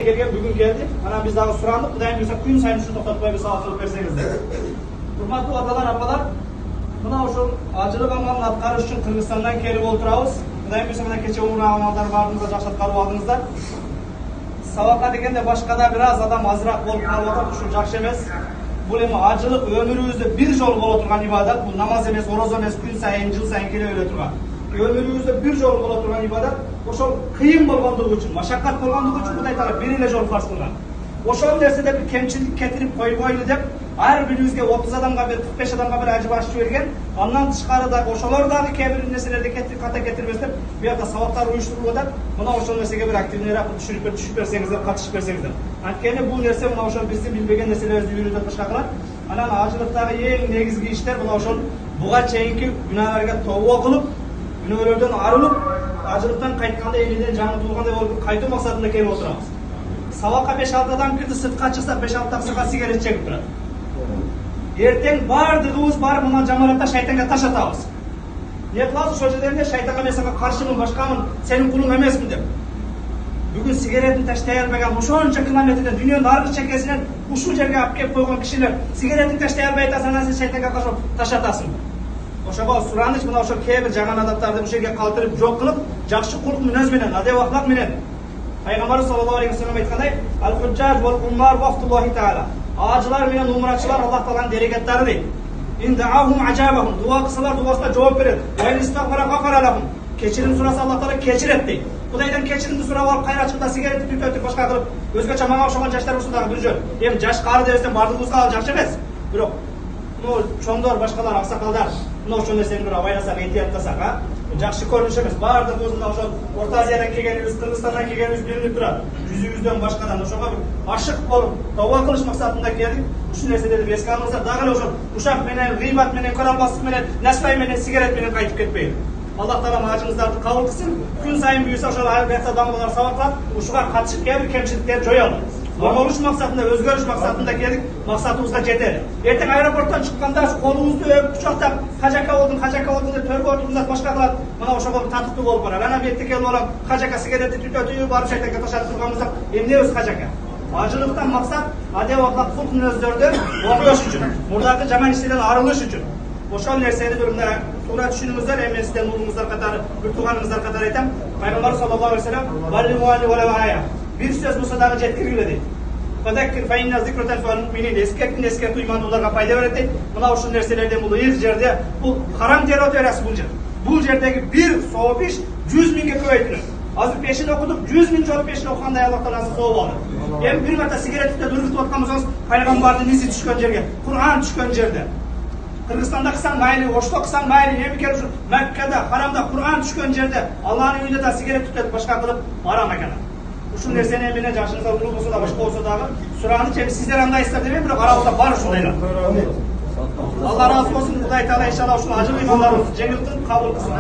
Bugün geldi. Ana biz daha surandık. Kudayım diyorsa gün sayın şunu toplatmayı bir saat olup verseniz. Hurmatlı atalar, abalar, buna oşun acılık amalın atkarı için Kırgızistan'dan kelip oturabız. Kudayım diyorsa bana keçe uğruna amallar vardığınızda, жақсат kalып aldığınızda. Sabahka degende başkada biraz adam azırak bolup kalып oturdu, şu жақсы емес. Bu acılık ömrümüzde bir jol bolup oturgan ibadat. Bu namaz emes, oroz emes, gün sayın, jıl sayın kele öyle turgan. Ömrümüzde bir jol bolup oturgan ibadat. Oşol kıyın bolgandığı için, maşakkat bolgandığı için Kuday Taala bir ile jol farz kılgan. Oşol nersede bir kemçilik getirip koyboylu dep, her birimizge 30 adamga bir 45 adamga bir acı başçı vergen. Ondan tışkarıda oşolordagı kebir nerselerde kata getirmez dep, bu yerda sabaplar uyuşturulup da buna oşol nersege bir aktivnerak düşürüp bersеңizdер, katışıp bersеңizdер. Antkeni bu nerse buna oşol bizi bilbegen nerselerdi yürütüp başka kılar. Anan acılıktagı en negizgi işler buna oşol buga çeyinki günahlarga tövbe kılıp, günahlardan arılıp, acılıktan kaytkanda elinden canı bulganda olup kaytı maksatında kelip oturabız. Sabahka 5-6 adam kirdi, sırtқа çıksa 5-6 takсыға sigaret çekip turadi. Erten bardığımız bar mına jamaratта шайтанга taş atabız. Ne kılabız şu жерде шайтанга мен сага каршымын, башкамын, senin kulun emesмин деп. Bugün sigaretini taştay almagan, ошончо kilometrden dünyanın argı çekesinden uşu жерге alып kelip koygan kişiler sigaretini taştay alбай атасаң, sen шайтанга каршы taş atasың. Ошого сураныч мына ошо кээ-бир жаман адаттарды ушул жерге калтырып, жок кылып, жакшы кулк мүнөз менен, адеп ахлак менен Peygamber sallallahu aleyhi ve sellem aytkanday, "Al-Hujjaj vel-Ummar vaqtullahi Taala." Acılar менен umraçılar Allah Taala'nın deregetlari deydi. "In da'ahum ajabahum." Dua kılsalar duasına cevap verir. "Ve in istagfara gafara lahum." Kechirim surasa Allah Taala kechiret deydi. Kudaydan kechirimdi surap alıp kayra çıkıp da sigaret tütüp başka kılıp özgöçe mağa oşogan жаштар ушундай bir jön. Em жаш кары дебестен бардыгыбызга ал жакшы эмес. Бирок чоңдор, башкалар, аксакалдар, ошол нерсени бир абайласак, этияттасак, жақсы көрүнүш эмес. Бардыгыбыздын ошо Орта Азиядан келгенибиз, Кыргызстандан келгенибиз билинип турат. Жүзүбүздөн башкадан ошого бир ашык болуп, тооба кылыш максатында келдик. Ушул нерселерди эске алыңыздар. Дагы эле ошол ушак менен, гыйбат менен, көранбастык менен, насбай менен, сигарет менен кайтып кетпейли. Allah Taala acыңыздарды кабыл кылсын. Күн сайын буюрса ошол албетте дамылар сабаклап, ушуга катышып кээ бир кемчиликтерди жоёлу. Оңолуш максатында, өзгөрүш максатында келдик, максатыбызга жетели. Эртең аэропорттон чыкканда колубузду өп, кучактап, хажака болдуң деп төргө отургузат, башка кылат. Мына ошого татыктуу болуп барат. Ана бетте келип алам, хажака сигаретти түтөтүп, барып шайтанга ташап турганбызда, эмнебиз хажака? Ажылыктан максат адеп ахлак кулк мүнөздөрдү оңдош үчүн, мурдагы жаман иштерден арылыш үчүн. Ошол нерсени бир мына туура түшүнүңүздөр, эми сизден улуңуздар катары, бир тууганыңыздар катары айтам. Пайгамбар саллаллаху алейхи ва саллям bir söz bulsa dağı жеткиргиле дейт. Фадаккир фа инна зикра танфа'ул му'минин. Эскертүү имандууларга пайда берет дейт. Мына ушул нерселерден бул ир жерде бул харам жер өтөрөсү бул жер. Бул жердеги бир сооп иш 100 миңге көбөйтүлөт. Азыр пешин окудук, 100 миң жолу пешин окугандай Аллах Тааланын сооп алды. Эми бир марта сигаретти дүргүтүп аткан болсоңуз, пайгамбардын изи түшкөн жерге, Кур'ан түшкөн жерде. Кыргызстанда кылсаң майли, Ошто кылсаң майли, эми келип ушу Меккеде, Харамда Кур'ан түшкөн жерде Алланын үйүндө да сигарет түтөтүп башка кылып барам экен. Ушул нерсени менен жашыңыздар улуу болсо да башка болсо дагы суранып эми сиздер андайсыздар демейм, бирок арабызда бар ушундайлар. Алла разы болсун, Кудай Таала иншалла ушул ажыл ыймандарыбызды жеңилтип кабыл кылсын.